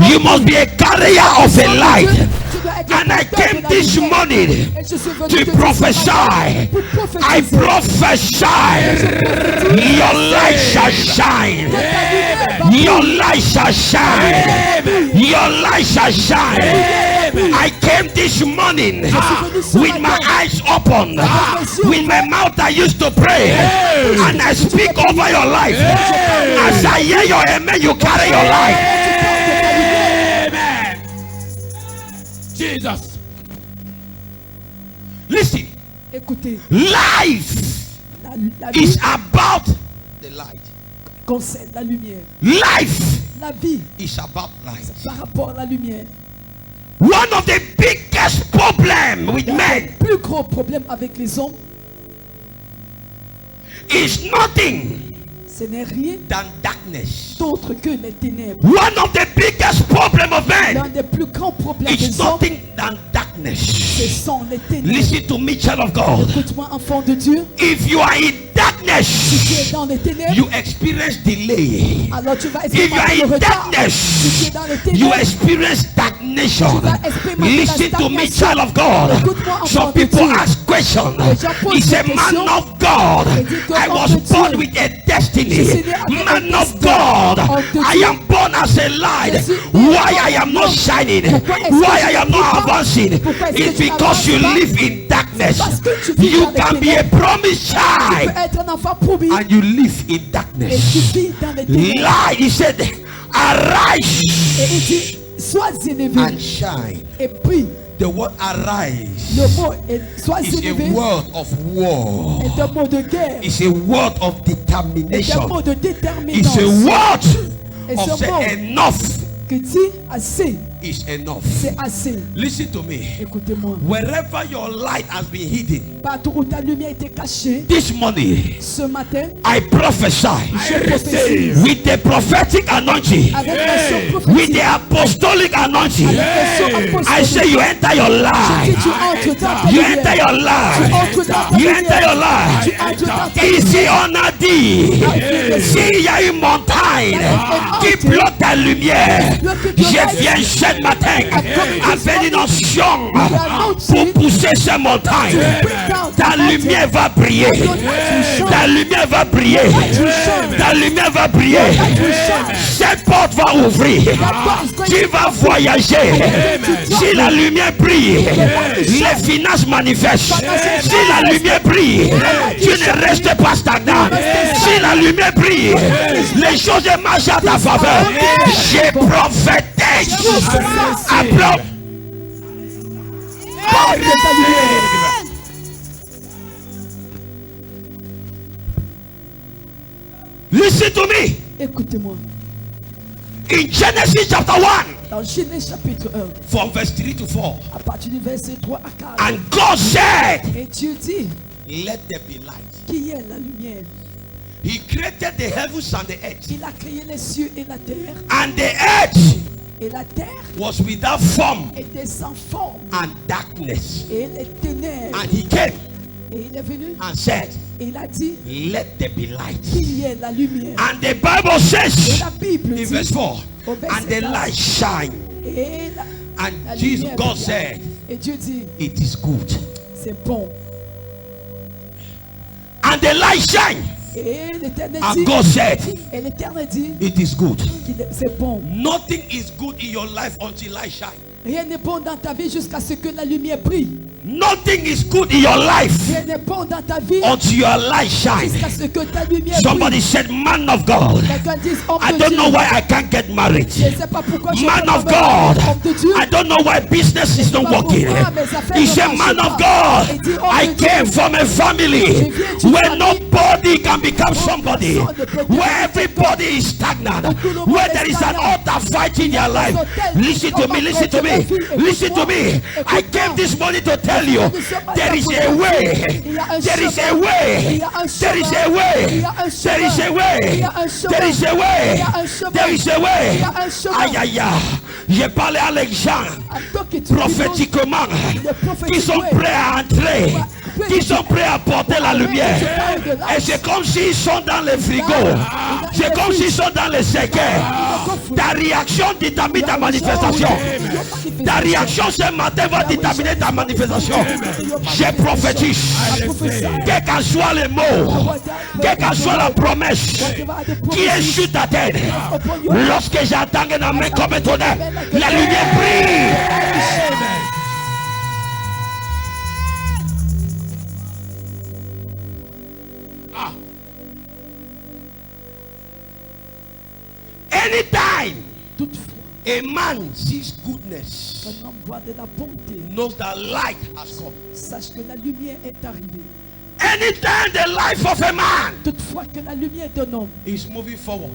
You must be a carrier of a light. And I came this morning to prophesy. I prophesy. Your light shall shine. Your light shall shine. Your light shall shine. I came this morning with my eyes open, with my mouth I used to pray, and I speak over your life. As I hear your amen, you carry your life. Amen. Jesus. Listen. Écoutez. Life is about the light. Concerne la lumière. Life. La vie is about light. Par rapport à la lumière. One of the biggest problems with men. Le plus gros problème avec les hommes is nothing. Ce n'est rien than darkness. D'autre que les ténèbres. One of the biggest problems of men. L'un des plus grands problèmes is des hommes. Nothing than darkness. Ce sont les ténèbres. Listen to me, child of God. Écoute-moi, enfant de Dieu. If you are in darkness, si tu es dans les ténèbres, you experience delay. Alors tu vas If you are in darkness, si tu es dans les ténèbres, you experience stagnation. Listen to me, child of God. Some people ask questions. He's a man of God. I was born with a destiny. Man of God, I am born as a light. Why I am not shining? Why I am not advancing? It's because you live in darkness. You can be a promised child and you live in darkness. Light, he said, arise and shine. The word arise is a word of war. It's a word of determination. It's a word of saying enough is enough. Listen to me. Wherever your light has been hidden, this morning I prophesy with the prophetic anointing, with the apostolic anointing. I say you enter your life. You enter your life. You enter your life. Ici on a dit, s'il y a une montagne qui bloque ta lumière, je viens ce matin avec une onction pour pousser ces montagnes. Ta lumière va briller. Ta lumière va briller. Ta lumière va briller. Cette porte va ouvrir. Tu vas voyager. Si la lumière brille, les finances manifestent. Si la lumière brille, tu ne restes pas stagnant. Si la lumière brille, les choses marchent à ta faveur. J'ai prophétisé. Applaudis. Listen to me. Écoutez-moi. In Genesis chapter 1, dans Genèse chapitre 1, from verse 3 to 4, à partir du verset 3 à 4, and God said, et Dieu dit, let there be light. Qui est la lumière? He created the heavens and the earth. Il a créé les cieux et la terre. And the earth et la terre was without form était sans forme and darkness. Et les ténèbres. And he came et il est venu and said, et il a dit, let there be light. Qu'il y ait la lumière. And the Bible says, et la Bible in dit, verse 4, and the light shine. Et and Jesus, God said, et Dieu dit, it is good. C'est bon. And the light shine. Et l'Éternel and dit, God said, et l'Éternel dit, it is good. C'est bon. Nothing is good in your life until light shine. Rien n'est bon dans ta vie jusqu'à ce que la lumière brille. Nothing is good in your life Rien n'est bon dans ta vie until your light shine. Jusqu'à ce que ta lumière Somebody brille. said, man of God, I don't know why I can't get married. Man of God, I don't know why business is not working. He said, man of God, I came from a family where nobody can become somebody, where everybody is stagnant, where there is an utter fight in your life. Listen to me, listen to me, listen to me. I came this morning to tell you, there is a way, there is a way, there is a way, there is a way, there is a way, there is a way. Ayaya. J'ai parlé à les gens prophétiquement qui sont prêts à entrer, qui sont prêts à porter la lumière. Et c'est comme s'ils sont dans les frigos, c'est comme s'ils sont dans les séquelles. Ta réaction détermine ta manifestation. Ta réaction ce matin va déterminer ta manifestation. Je prophétise. Quel qu'en soit les mots, quelle qu'en soit la promesse qui est sur ta tête, lorsque j'entends que dans mes comme un tonnerre, la lumière brille. Anytime a man sees goodness, knows that light has come. Sache que la lumière est arrivée. Anytime the life of a man Toutefois que la lumière d'un homme is moving forward,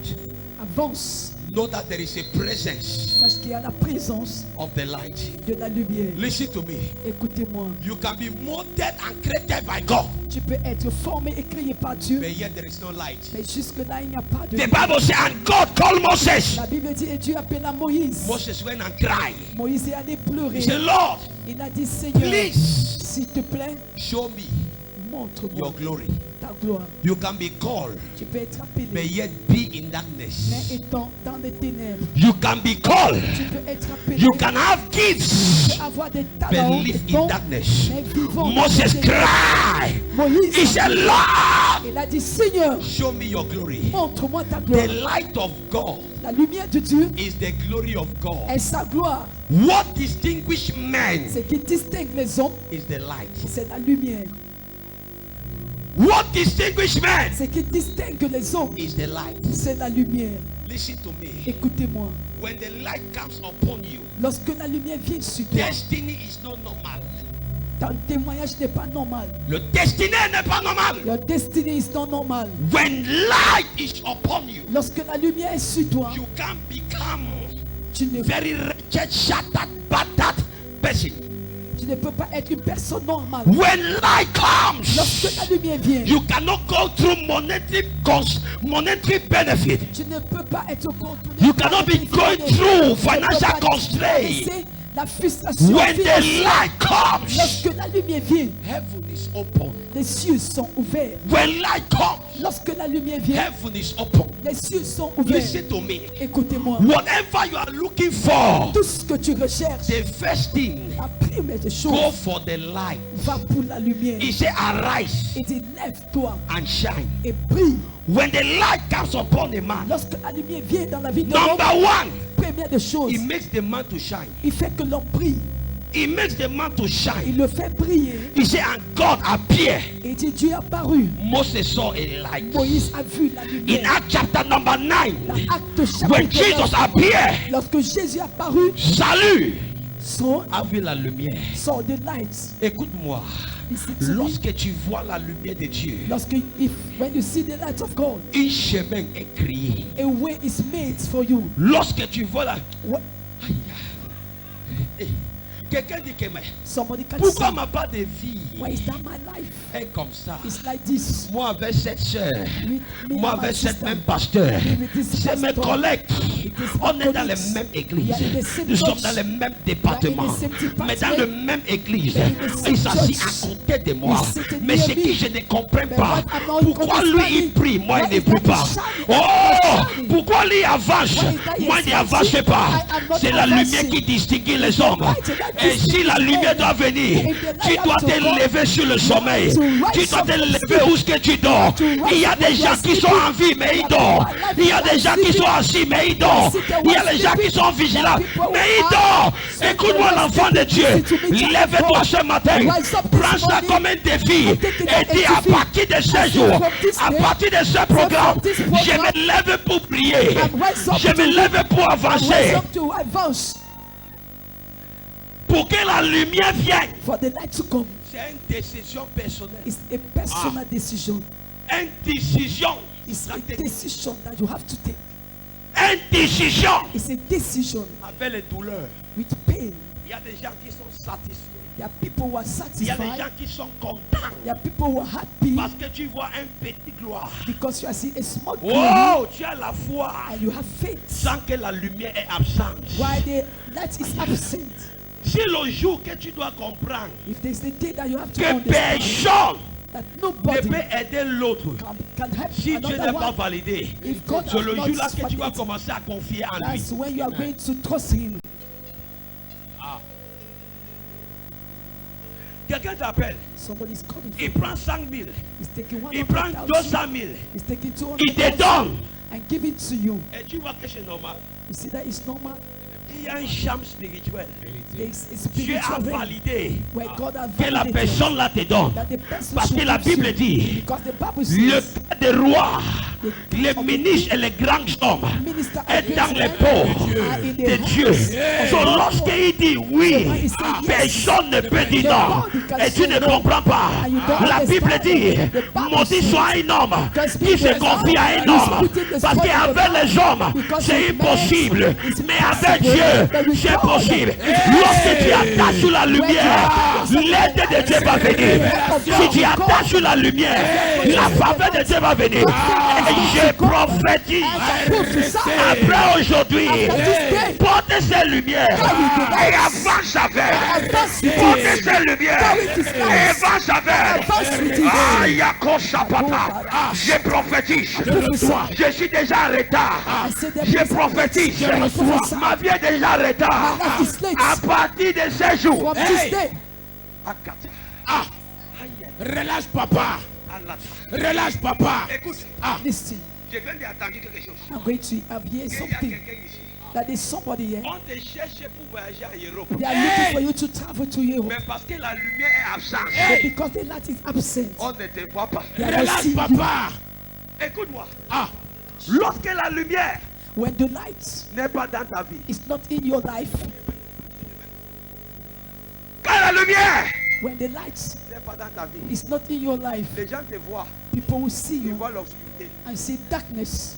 avance, know that there is a presence sache qu'il y a la présence of the light. de la lumière. Listen to me. Écoutez-moi. You can be molded and created by God, Tu peux être formé et créé par Dieu, but yet there is no light. mais jusque-là, il n'y a pas de The lumière. Bible says, and God called Moses. La Bible dit, et Dieu appela Moïse. Moses went and cried. Moïse est allé pleurer. He said, Lord, Il a dit, Seigneur, please s'il te plaît, show me montre-moi your glory. ta gloire. You can be called, Tu peux être but appelé, yet be in mais darkness. étant dans les ténèbres. You can be called, Tu peux être appelé, you can have gifts, avoir des but talents, des live in dons, darkness. mais vivant dans Moses les ténèbres. cried. He Moïse, said, Lord, il a dit, Seigneur, show me your glory. montre-moi ta gloire. The light of God La lumière de Dieu is the glory of God. est sa gloire. What distinguishes men Ce qui distingue les hommes, is the light. c'est la lumière. What distinguishes men Ce qui distingue les hommes, is the light. c'est la lumière. Listen to me. Écoutez-moi. When the light comes upon you, Lorsque la lumière vient sur toi, destiny is not normal. ton témoignage n'est pas normal. Le destiné n'est pas normal. Your destiny is not normal. When light is upon you, Lorsque la lumière est sur toi, you can become tu ne, very wretched, shattered, battered person. tu ne peux pas être une personne normale. When light Lorsque la comes, lumière vient, you cannot go through monetary benefit. tu ne peux pas être contrôlé. You cannot be going through financial constraints. La frustration When the financière. light comes, Lorsque la lumière vient, heaven is open. les cieux sont ouverts. When light comes, Lorsque la lumière vient, heaven is open. les cieux sont ouverts. Listen to me. Écoutez-moi. Whatever you are looking for, Tout ce que tu recherches, the first thing, la première des go choses, for the light. va pour la lumière. He said, arise Il dit, lève-toi and shine. et brille. When the light comes upon a man, Lorsque la lumière vient dans la vie de l'homme, number one, première des choses, it makes the man to shine. il fait que l'homme brille. It makes the man to Il shine. le fait briller. He said, and God appeared. Et dit, Dieu est apparu. Moses saw a light. Moïse a vu la In lumière. Acts chapter number 9, Dans Acte when chapitre Jesus 9, appeared, lorsque Jésus est apparu, salut, son avait la lumière. de light. Écoute-moi, Listen to me. lorsque tu vois la lumière de Dieu, When you see the light of God, un chemin est créé. a way is made for you. Lorsque tu vois la... What? Aïe. Eh, quelqu'un dit que mais Somebody can pourquoi say, ma part de vie why is that my life? est comme ça? It's like this. Moi avec cette soeur, With me moi and my avec cette sister. même pasteur, With this c'est mes pastor. collègues. It is On my est dans les colleagues. mêmes We églises. are in the same Nous sommes church. dans les mêmes We are in départements. the same department. Mais dans le même église, We are in the same il s'assit church. à côté de moi. We sit Mais near ce me. qui je ne comprends But pas, what I'm not pourquoi lui il understanding, prie, moi why il ne is prie that pas. he's shining? Oh, Shining. pourquoi lui avance, Why is that moi he's il n'avance shining? pas. I am not C'est la advancing. lumière qui distingue les hommes. light that Et si la distingues lumière men. doit venir, If the tu light dois has to te come, lever sur le sommeil. to rise Tu dois up te from lever sleep. où est-ce que tu dors. To rise Il y a up des from gens qui sleep. sont en vie, mais ils dorment. Il y a des gens qui sont assis, mais ils dorment. Il y a des gens qui sont vigilants, mais ils dorment. Écoute-moi, l'enfant de Dieu. Lève-toi ce matin. Prends ça comme un défi. Et dis à partir de ce jour, à partir de ce programme, je me lève pour prier. Je me lève pour Rise avancer. up to advance Pour que la lumière vienne. for the light to come. C'est une décision personnelle. It's a personal decision. Une décision It's a stratégique. decision that you have to take. une décision. It's a decision. Avec les douleurs. With pain. Il y a des gens qui sont satisfaits. There are people who are Il y a satisfied. des gens qui sont contents. There are people who are happy. Parce que tu vois un petit gloire. Because you are seeing a small glory. Oh, tu as la foi. And you have faith. Sans que la lumière est absente. While the light is absent. C'est le jour que tu dois comprendre. If there's the day that you have to Que understand. personne That ne nobody peut aider l'autre. can help Si Dieu another n'est pas one. validé, If God c'est has le not jour là que tu vas validated, commencer à confier en lui. that's when you are going to trust him. Quelqu'un t'appelle, Somebody is calling for il you. prend 5 000, He's taking il prend 100,000. 200 000, He's taking il te 200,000 donne. and give it to you. Et tu vois que c'est normal. You see that is normal. Il y a un champ spirituel. There's a Dieu a spiritual realm validé where God has que la validated personne là te donne. that the person Parce que should la give Bible you. dit, Because the Bible le says père des rois, les ministres et les grands hommes minister est dans les against peaux are in the de Dieu. hands So of God. lorsqu'il dit oui, personne ne peut dire non. Et tu ne comprends pas. La Bible dit, maudit soit un homme qui se confie à un homme. Parce qu'avec les hommes, c'est impossible. Mais avec Dieu, c'est possible. Lorsque tu attaches sur la lumière, l'aide de Dieu va venir. Si tu attaches sur la lumière, la faveur de Dieu va venir. Et je prophétise. Après aujourd'hui, portez ces lumières et avance avec. Portez ces lumières et avance avec. Ah, Yako Sapata. Je prophétise. Je suis déjà en retard. Je prophétise. Ma vie est déjà en retard. À partir de ce jour. From this day, Relâche papa. Relâche papa. Écoute, listen. je viens d'entendre quelque chose. I'm going to have here Il y a something quelqu'un ici. that there's somebody here. On te cherche pour voyager en Europe. They are looking for you to travel to Europe. Mais parce que la lumière est absente, But because the light is absent, on ne te voit pas. they are not Relâche seeing you. papa. Écoute-moi. Lorsque la lumière When the light n'est pas dans ta vie, is not in your life, quand la lumière when the light n'est pas dans ta vie, is not in your life, les gens te voient, people will see ils you voient l'obscurité. and see darkness.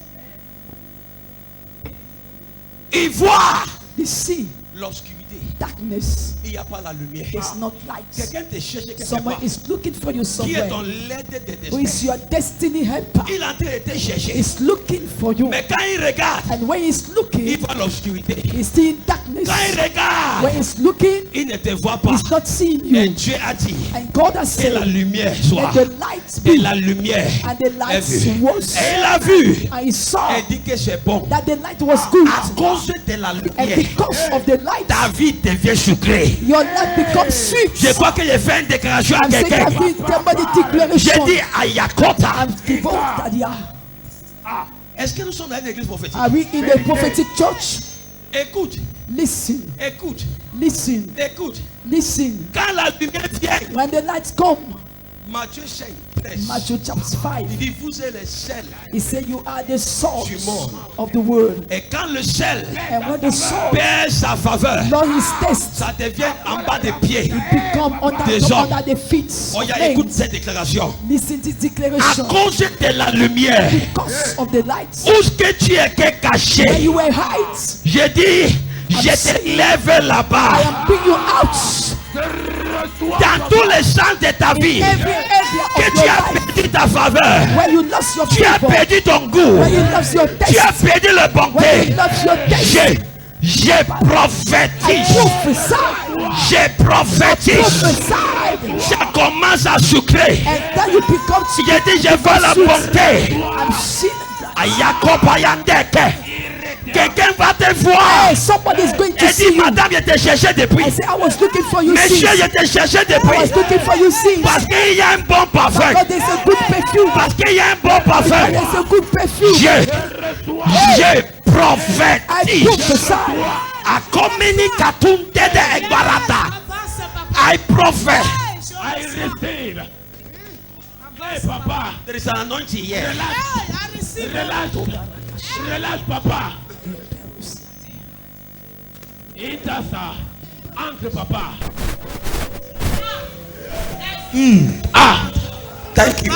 Ils voient They see l'obscurité. darkness. Il n'y a pas la lumière. There's not light. Quelqu'un te cherche quelque Someone part. is looking for you Qui est ton somewhere. l'aide de Who destin. is your destiny helper? Il est en train de te chercher. Is looking for you. Mais quand il regarde, And when he's il looking, voit l'obscurité. he's seeing darkness. Quand il regarde, When he's looking, il ne te voit pas. he's not seeing Et you. Dieu a dit And God has que la said, lumière soit. let the light Et be. la lumière And the est light vue. was. Et il a vu. And he saw Elle dit que c'est bon. that the light was good. À cause de la And lumière, because of the light, ta vie devient sucrée. your life becomes sweet. Je crois que j'ai fait une déclaration à I'm saying quelqu'un. I've been somebody J'ai declaration. dit à Yakota. I'm devoted. Est-ce que nous sommes dans une église prophétique? Are we in a prophetic church? Écoute, Listen, écoute, listen, écoute. listen. Quand la lumière vient, When the lights come, Matthieu 5, 13, Matthew chapter 5, il dit vous êtes le sel. he said you are the salt Du monde. of the world. Et quand le sel And when the salt perd sa faveur, lost his taste, ça devient en bas des pieds. become Des hommes. under the feet. Oh, of yeah, écoute men. cette déclaration. Listen to this À declaration. cause de la lumière, Because of the light, où est-ce que tu étais when caché? you were hide, Je dis, je te lève I là-bas. am bring you out. Dans tous les sens de ta vie, Every area que of tu your as life, perdu ta faveur, where you lost your tu as favor, perdu ton goût, when you lost your tu as taste, perdu le when you bonté. lost your taste. Je I prophétise, prophesy, je prophétise. prophesy, Ça commence à sucrer. and then you become Je dis, je vois la bonté. I'm seeing. Ayakopayandeke. Quelqu'un va te voir. Hey, somebody is going to Et see dit, you. madame, je te cherchais depuis. I say I was looking for you Monsieur, since. je te cherchais I depuis. was looking for you since. Parce qu'il y a un bon parfum. Because there's a good perfume. Parce qu'il y a un bon parfum. There's a good perfume. Je I prophétise. prophesy. A communicatunte de Egbarata. I prophet. I receive. Hey, papa. There is an anointing here. Relâche. Relâche, papa. Intasa. Entre, papa. Thank you.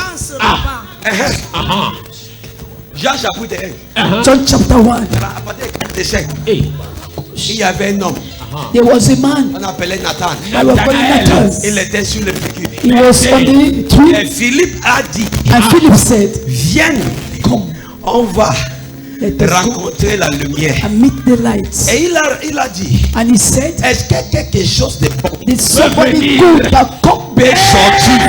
Jean chapitre 1. John chapter 1. À partir de 45. Il y avait un homme. There was a man. On appelait Nathan. Il était sur le figuier. He was on the tree. Et Philippe a dit. And Philip said, viens, on va rencontrer la lumière. And meet the lights. Et il a dit. And he said, est-ce que quelque chose de bon did somebody good that peut sortir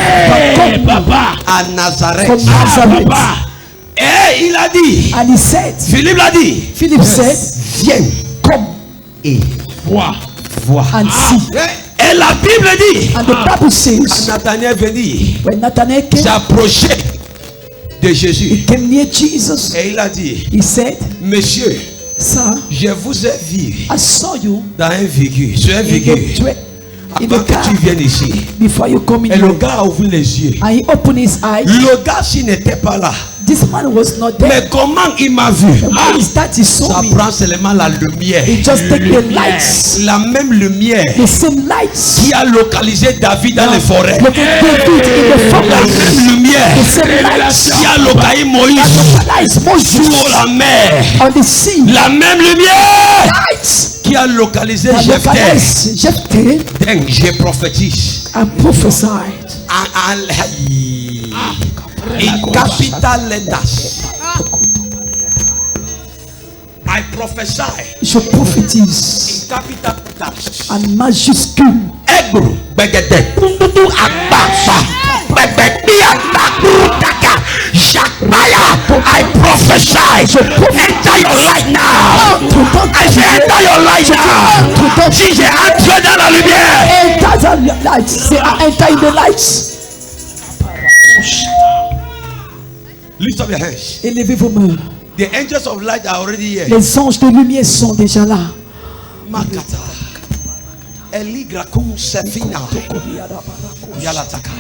à Nazareth? From Nazareth. Et il a dit. And he said, Philippe l'a dit. Philip said, viens, come et vois. And see. Et la Bible dit. And the Bible says, Nathanaël venit. when Nathanael came, s'approcher de Jésus. He came near Jesus. Et il a dit, he said, monsieur, sir, je vous ai vu I saw you dans un véhicule, sur un véhicule. Avant que tu viennes ici. Before you come in. Et le gars a ouvert les yeux. And he opened his eyes. Le gars s'il n'était pas là. This man was not there. Mais comment il m'a vu? Ça prend seulement la lumière. Just take the lights. La même lumière the same lights qui a localisé David dans les forêts. La même lumière qui a localisé Moïse sur la mer. On the sea. La même lumière qui a localisé Jephthé. Donc je prophétise. I prophesied. In capital letters. I prophesy. Je prophétise. In capital letters. En majuscule. Ebru begede pundudu akbasa begedi akbaka Shakmaya. I prophesy. Enter your light now. I say enter your light now. Si j'ai entré dans la lumière. Enter the light. Say I enter in the lights. Lift up your hands. Élevez vos mains. The angels of light are already here. Les anges de lumière sont déjà là. Makata. Eligra kum sefina. Yala taka.